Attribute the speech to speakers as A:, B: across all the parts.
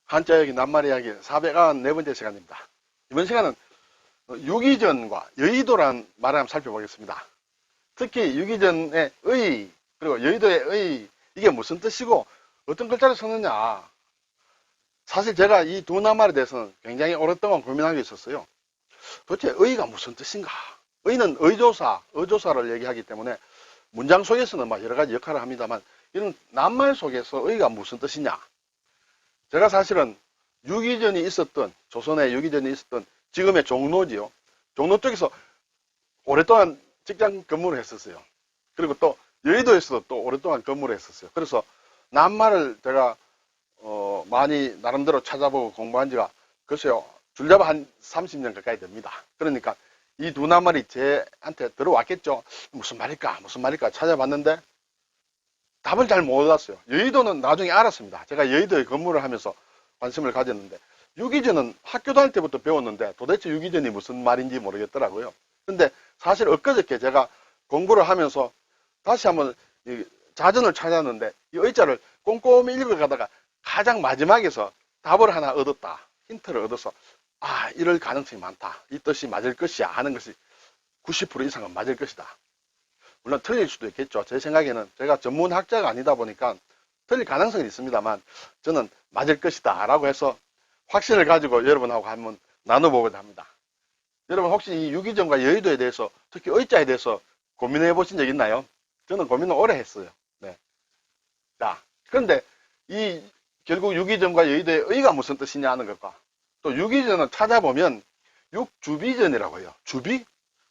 A: 한자여기 낱말이야기 494번째 시간입니다. 이번 시간은 유기전과 여의도란 말을 한번 살펴보겠습니다. 특히 유기전의 의, 그리고 여의도의 의, 이게 무슨 뜻이고 어떤 글자를 썼느냐. 사실 제가 이 두 낱말에 대해서는 굉장히 오랫동안 고민한 게 있었어요. 도대체 의가 무슨 뜻인가? 의는 의조사, 어조사를 얘기하기 때문에 문장 속에서는 막 여러 가지 역할을 합니다만, 이런 낱말 속에서 의가 무슨 뜻이냐? 제가 사실은 유기전이 있었던, 조선에 유기전이 있었던 지금의 종로지요. 종로 쪽에서 오랫동안 직장 근무를 했었어요. 그리고 또 여의도에서도 또 오랫동안 근무를 했었어요. 그래서 낱말을 제가 많이 나름대로 찾아보고 공부한 지가 글쎄요, 줄잡아 한 30년 가까이 됩니다. 그러니까 이 두 낱말이 제한테 들어왔겠죠. 무슨 말일까 찾아봤는데 답을 잘 몰랐어요. 여의도는 나중에 알았습니다. 제가 여의도에 근무를 하면서 관심을 가졌는데, 유기전은 학교 다닐 때부터 배웠는데 도대체 유기전이 무슨 말인지 모르겠더라고요. 근데 사실 엊그저께 제가 공부를 하면서 다시 한번 자전을 찾았는데, 이 의자를 꼼꼼히 읽어가다가 가장 마지막에서 답을 하나 얻었다, 힌트를 얻어서 이럴 가능성이 많다, 이 뜻이 맞을 것이야 하는 것이 90% 이상은 맞을 것이다. 물론 틀릴 수도 있겠죠. 제 생각에는 제가 전문학자가 아니다 보니까 틀릴 가능성이 있습니다만, 저는 맞을 것이다 라고 해서 확신을 가지고 여러분하고 한번 나눠보고자 합니다. 여러분 혹시 이 유기전과 여의도에 대해서, 특히 의자에 대해서 고민해 보신 적 있나요? 저는 고민을 오래 했어요. 네. 자, 그런데 결국 유기전과 여의도의 의가 무슨 뜻이냐 하는 것과, 또 유기전을 찾아보면 육주비전이라고 해요. 주비?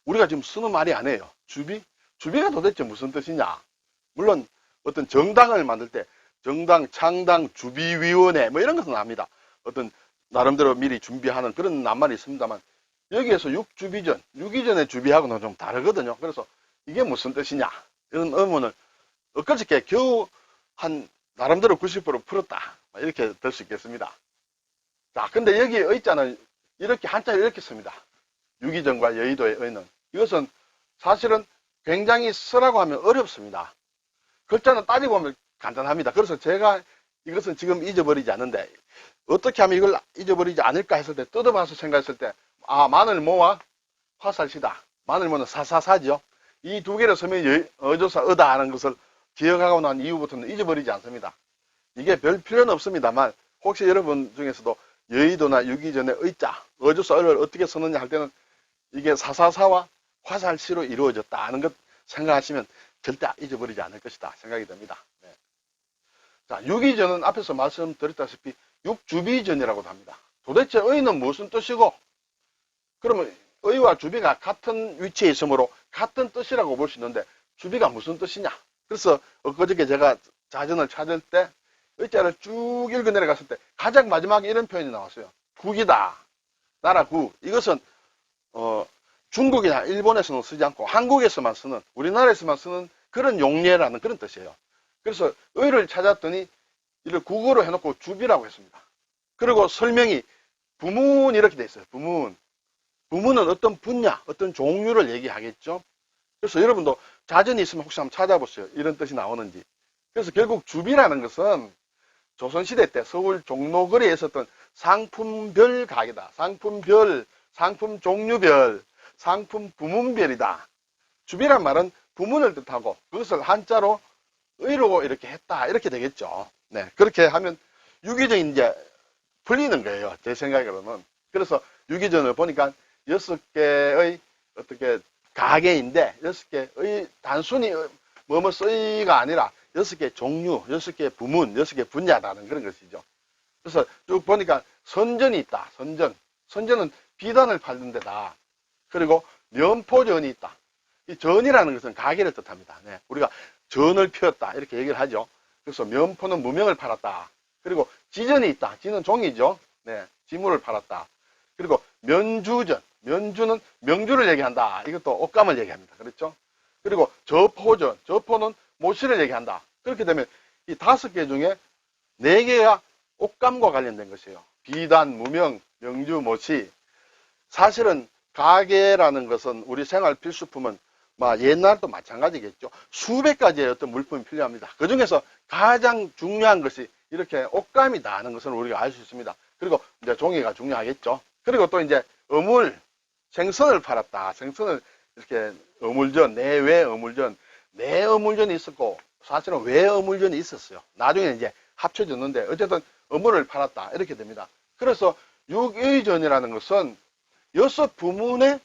A: 우리가 지금 쓰는 말이 아니에요. 주비? 주비가 도대체 무슨 뜻이냐? 물론 어떤 정당을 만들 때 정당, 창당, 주비위원회 뭐 이런 것은 압니다. 어떤 나름대로 미리 준비하는 그런 낱말이 있습니다만, 여기에서 육주비전, 유기전의 주비하고는 좀 다르거든요. 그래서 이게 무슨 뜻이냐, 이런 의문을 엊그저께 겨우 한 나름대로 90% 풀었다, 이렇게 될 수 있겠습니다. 자, 근데 여기 의자는 이렇게 한자를 이렇게 씁니다. 유기전과 여의도의 의는. 이것은 사실은 굉장히 쓰라고 하면 어렵습니다. 글자는 따지고 보면 간단합니다. 그래서 제가 이것은 지금 잊어버리지 않는데, 어떻게 하면 이걸 잊어버리지 않을까 했을 때, 뜯어봐서 생각했을 때, 마늘 모와 화살시다, 마늘 모는 사사사죠. 이 두 개를 쓰면 어조사 어다 하는 것을 기억하고 난 이후부터는 잊어버리지 않습니다. 이게 별 필요는 없습니다만, 혹시 여러분 중에서도 여의도나 유기전의 의자, 어조사 어를 어떻게 쓰느냐 할 때는 이게 사사사와 화살시로 이루어졌다 하는 것 생각하시면 절대 잊어버리지 않을 것이다 생각이 됩니다. 네. 자, 유기전은 앞에서 말씀드렸다시피 육주비전이라고도 합니다. 도대체 의는 무슨 뜻이고, 그러면 의와 주비가 같은 위치에 있으므로 같은 뜻이라고 볼 수 있는데, 주비가 무슨 뜻이냐? 그래서 엊그저께 제가 자전을 찾을 때 의자를 쭉 읽어 내려갔을 때 가장 마지막에 이런 표현이 나왔어요. 국이다. 나라 국. 이것은 중국이나 일본에서는 쓰지 않고 한국에서만 쓰는, 우리나라에서만 쓰는 그런 용례라는 그런 뜻이에요. 그래서 의를 찾았더니 이를 국어로 해놓고 주비라고 했습니다. 그리고 설명이 부문 이렇게 돼 있어요. 부문. 부문은 어떤 분야, 어떤 종류를 얘기하겠죠. 그래서 여러분도 자전이 있으면 혹시 한번 찾아보세요. 이런 뜻이 나오는지. 그래서 결국 주비라는 것은 조선시대 때 서울 종로거리에 있었던 상품별 가게다. 상품별, 상품 종류별, 상품 부문별이다. 주비란 말은 부문을 뜻하고 그것을 한자로 의로 이렇게 했다, 이렇게 되겠죠. 네, 그렇게 하면 유기전이 이제 풀리는 거예요, 제 생각으로는. 그래서 유기전을 보니까 6개의 어떻게 가게인데, 6개의 단순히 뭐뭐 쓰이가 아니라 6개 종류, 6개 부문, 6개 분야라는 그런 것이죠. 그래서 쭉 보니까 선전이 있다. 선전은 비단을 팔는 데다. 그리고 면포전이 있다. 이 전이라는 것은 가게를 뜻합니다. 네, 우리가 전을 피웠다 이렇게 얘기를 하죠. 그래서 면포는 무명을 팔았다. 그리고 지전이 있다. 지는 종이죠. 네, 지물을 팔았다. 그리고 면주전, 면주는 명주를 얘기한다. 이것도 옷감을 얘기합니다. 그렇죠? 그리고 저포전, 저포는 모시를 얘기한다. 그렇게 되면 이 5개 중에 4개가 옷감과 관련된 것이에요. 비단, 무명, 명주, 모시. 사실은 가게라는 것은 우리 생활 필수품은 옛날도 마찬가지겠죠. 수백 가지의 어떤 물품이 필요합니다. 그 중에서 가장 중요한 것이 이렇게 옷감이다 하는 것을 우리가 알 수 있습니다. 그리고 이제 종이가 중요하겠죠. 그리고 또 이제 어물, 생선을 팔았다. 생선을 이렇게 어물전, 내외 어물전, 내 어물전이 있었고, 사실은 외 어물전이 있었어요. 나중에 이제 합쳐졌는데, 어쨌든 어물을 팔았다. 이렇게 됩니다. 그래서 육의전이라는 것은 6부문의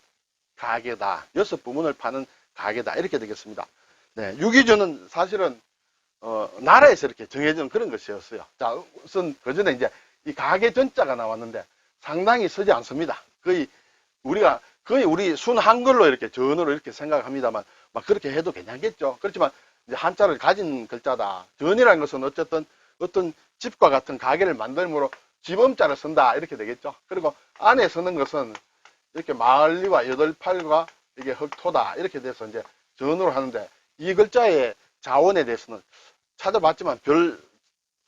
A: 가게다. 6부문을 파는 가게다. 이렇게 되겠습니다. 네, 육의전은 사실은 나라에서 이렇게 정해진 그런 것이었어요. 자, 우선 그 전에 이제 이 가게 전자가 나왔는데 상당히 쓰지 않습니다. 거의 우리 순 한글로 이렇게 전으로 이렇게 생각합니다만 막 그렇게 해도 괜찮겠죠. 그렇지만 이제 한자를 가진 글자다. 전이라는 것은 어쨌든 어떤 집과 같은 가게를 만들므로 집음자를 쓴다. 이렇게 되겠죠. 그리고 안에 쓰는 것은 이렇게 마을리와 여덟팔과 이게 흑토다. 이렇게 돼서 이제 전으로 하는데 이 글자의 자원에 대해서는 찾아봤지만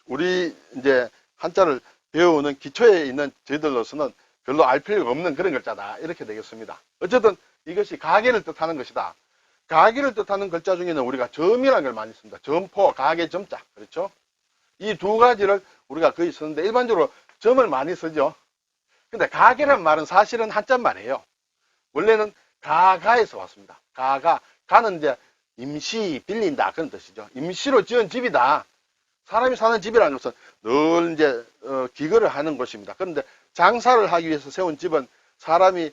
A: 우리 이제 한자를 배우는 기초에 있는 저희들로서는 별로 알 필요가 없는 그런 글자다. 이렇게 되겠습니다. 어쨌든 이것이 가게를 뜻하는 것이다. 가게를 뜻하는 글자 중에는 우리가 점이라는 걸 많이 씁니다. 점포, 가게, 점자. 그렇죠? 이 두 가지를 우리가 거의 쓰는데 일반적으로 점을 많이 쓰죠. 근데 가게란 말은 사실은 한자 말이에요. 원래는 가가에서 왔습니다. 가는 이제 임시 빌린다 그런 뜻이죠. 임시로 지은 집이다. 사람이 사는 집이라는 것은 늘 이제 기거를 하는 곳입니다. 그런데 장사를 하기 위해서 세운 집은 사람이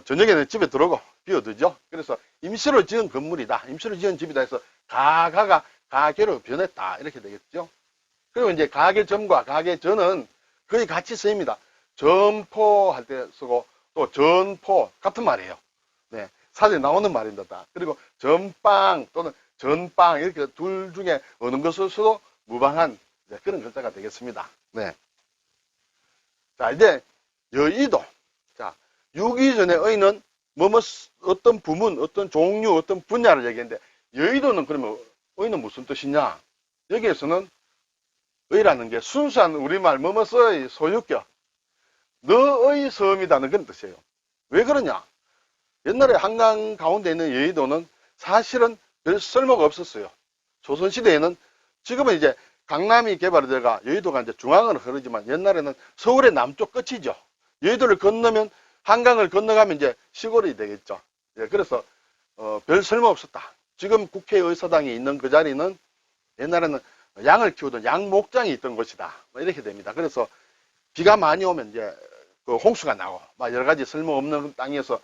A: 저녁에는 집에 들어오고 비워두죠. 그래서 임시로 지은 건물이다. 임시로 지은 집이다 해서 가가가 가게로 변했다. 이렇게 되겠죠. 그리고 이제 가게점과 가게전은 거의 같이 쓰입니다. 점포 할 때 쓰고 또 전포 같은 말이에요. 네, 사전에 나오는 말입니다. 그리고 전빵 또는 전빵 이렇게 둘 중에 어느 것을 써도 무방한 그런 글자가 되겠습니다. 네. 자, 이제 여의도. 자, 육이전의 의는 어떤 부문, 어떤 종류, 어떤 분야를 얘기했는데 여의도는 그러면 의는 무슨 뜻이냐? 여기에서는 의라는 게 순수한 우리말 뭐뭐서의 소유격, 너의 섬이라는 그런 뜻이에요. 왜 그러냐? 옛날에 한강 가운데 있는 여의도는 사실은 별 쓸모가 없었어요. 조선시대에는 지금은 이제 강남이 개발이 돼가 여의도가 이제 중앙으로 흐르지만 옛날에는 서울의 남쪽 끝이죠. 여의도를 건너면 한강을 건너가면 이제 시골이 되겠죠. 예, 그래서 별 쓸모 없었다. 지금 국회의사당이 있는 그 자리는 옛날에는 양을 키우던 양 목장이 있던 곳이다. 뭐 이렇게 됩니다. 그래서 비가 많이 오면 이제 그 홍수가 나고 막 여러 가지 쓸모 없는 땅이어서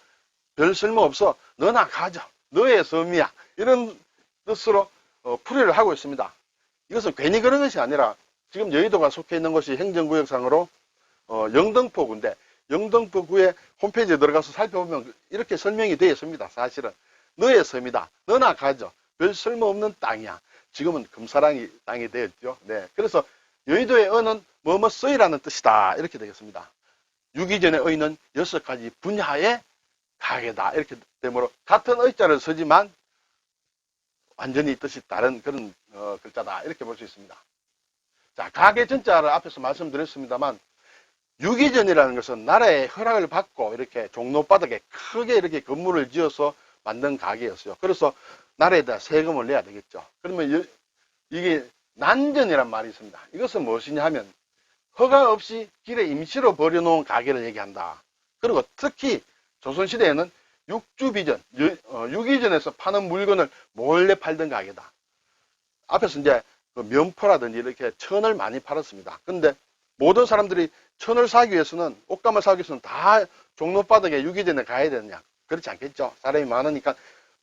A: 별 쓸모 없어. 너나 가져. 너의 섬이야. 이런 뜻으로 풀이를 하고 있습니다. 이것은 괜히 그런 것이 아니라 지금 여의도가 속해 있는 곳이 행정구역상으로 영등포구인데 영등포구의 홈페이지에 들어가서 살펴보면 이렇게 설명이 되어 있습니다. 사실은 너의 섬이다. 너나 가져. 별 쓸모없는 땅이야. 지금은 금사랑이 땅이 되었죠. 네, 그래서 여의도의 의는 뭐뭐서이라는 뜻이다. 이렇게 되겠습니다. 유기전의 의는 6가지 분야의 가게다. 이렇게 되므로 같은 의자를 쓰지만 완전히 뜻이 다른 그런 글자다. 이렇게 볼 수 있습니다. 자, 가게 전자를 앞에서 말씀드렸습니다만 유기전이라는 것은 나라의 허락을 받고 이렇게 종로바닥에 크게 이렇게 건물을 지어서 만든 가게였어요. 그래서 나라에다 세금을 내야 되겠죠. 그러면 이게 난전이란 말이 있습니다. 이것은 무엇이냐 하면 허가 없이 길에 임시로 버려놓은 가게를 얘기한다. 그리고 특히 조선시대에는 육주비전, 유기전에서 파는 물건을 몰래 팔던 가게다. 앞에서 이제 그 면포라든지 이렇게 천을 많이 팔았습니다. 근데 모든 사람들이 천을 사기 위해서는, 옷감을 사기 위해서는 다 종로바닥에 유기전에 가야 되느냐? 그렇지 않겠죠. 사람이 많으니까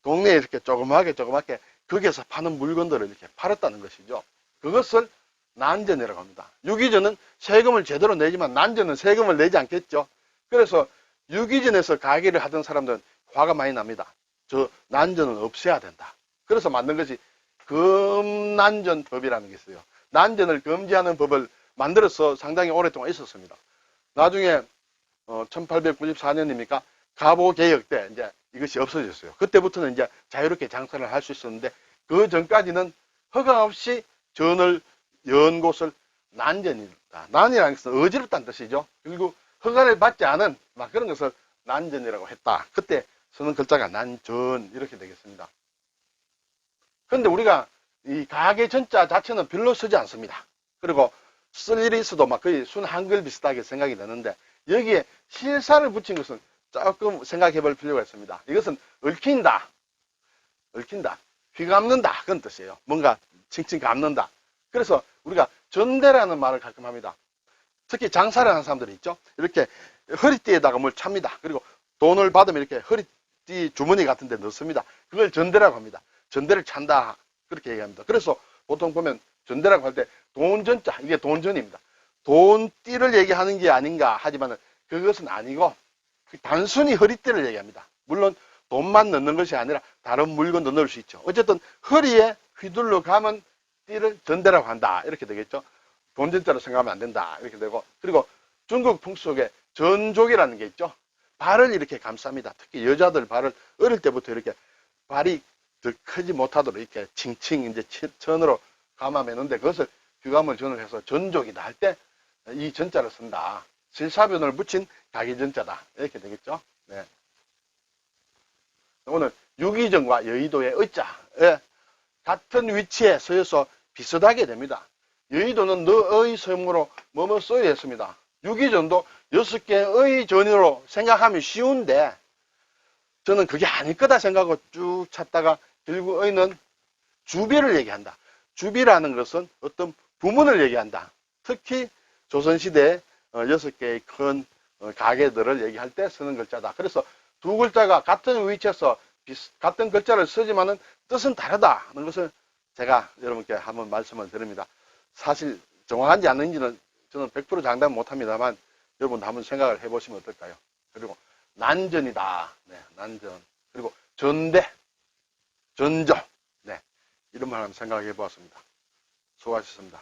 A: 동네에 이렇게 조그맣게 거기에서 파는 물건들을 이렇게 팔았다는 것이죠. 그것을 난전이라고 합니다. 유기전은 세금을 제대로 내지만 난전은 세금을 내지 않겠죠. 그래서 유기전에서 가게를 하던 사람들은 화가 많이 납니다. 저 난전은 없애야 된다. 그래서 만든 것이 금난전법이라는 게 있어요. 난전을 금지하는 법을 만들어서 상당히 오랫동안 있었습니다. 나중에 1894년입니까? 가보개혁 때 이제 이것이 없어졌어요. 그때부터는 이제 자유롭게 장사를 할 수 있었는데 그 전까지는 허가 없이 전을 연 곳을 난전이다. 난이라는 것은 어지럽다는 뜻이죠. 그리고 허가를 받지 않은 막 그런 것을 난전이라고 했다. 그때 쓰는 글자가 난전 이렇게 되겠습니다. 그런데 우리가 이 가게 전자 자체는 별로 쓰지 않습니다. 그리고 쓸 일이 있어도 막 거의 순 한글 비슷하게 생각이 되는데 여기에 실사를 붙인 것은 조금 생각해 볼 필요가 있습니다. 이것은 얽힌다, 휘감는다 그런 뜻이에요. 뭔가 칭칭 감는다. 그래서 우리가 전대라는 말을 가끔 합니다. 특히 장사를 하는 사람들이 있죠. 이렇게 허리띠에다가 뭘 찹니다. 그리고 돈을 받으면 이렇게 허리띠 주머니 같은 데 넣습니다. 그걸 전대라고 합니다. 전대를 찬다 그렇게 얘기합니다. 그래서 보통 보면 전대라고 할 때 돈전자, 이게 돈전입니다. 돈띠를 얘기하는 게 아닌가 하지만 그것은 아니고 단순히 허리띠를 얘기합니다. 물론 돈만 넣는 것이 아니라 다른 물건도 넣을 수 있죠. 어쨌든 허리에 휘둘러 감은 띠를 전대라고 한다 이렇게 되겠죠. 돈전자로 생각하면 안 된다 이렇게 되고, 그리고 중국 풍수 속에 전족이라는 게 있죠. 발을 이렇게 감쌉니다. 특히 여자들 발을 어릴 때부터 이렇게 발이 더 크지 못하도록 이렇게 칭칭 이제 천으로 감아매는데 그것을 휘감을 전을 해서 전족이다 할 때 이 전자를 쓴다. 실사변을 붙인 가기전자다 이렇게 되겠죠. 네. 오늘 유기전과 여의도의 의자에 같은 위치에 서여서 비슷하게 됩니다. 여의도는 너의 섬으로 뭐뭐 써야 했습니다. 유기전도 6개의 전으로 생각하면 쉬운데 저는 그게 아닐 거다 생각하고 쭉 찾다가 결국 의는 주비를 얘기한다. 주비라는 것은 어떤 부문을 얘기한다. 특히 조선시대에 6개의 큰 가게들을 얘기할 때 쓰는 글자다. 그래서 두 글자가 같은 위치에서 같은 글자를 쓰지만은 뜻은 다르다는 것을 제가 여러분께 한번 말씀을 드립니다. 사실 정확한지 아닌지는 저는 100% 장담 못합니다만 여러분 한번 생각을 해보시면 어떨까요? 그리고 난전이다. 네, 난전. 그리고 전대, 전조. 네, 이런 말 한번 생각해 보았습니다. 수고하셨습니다.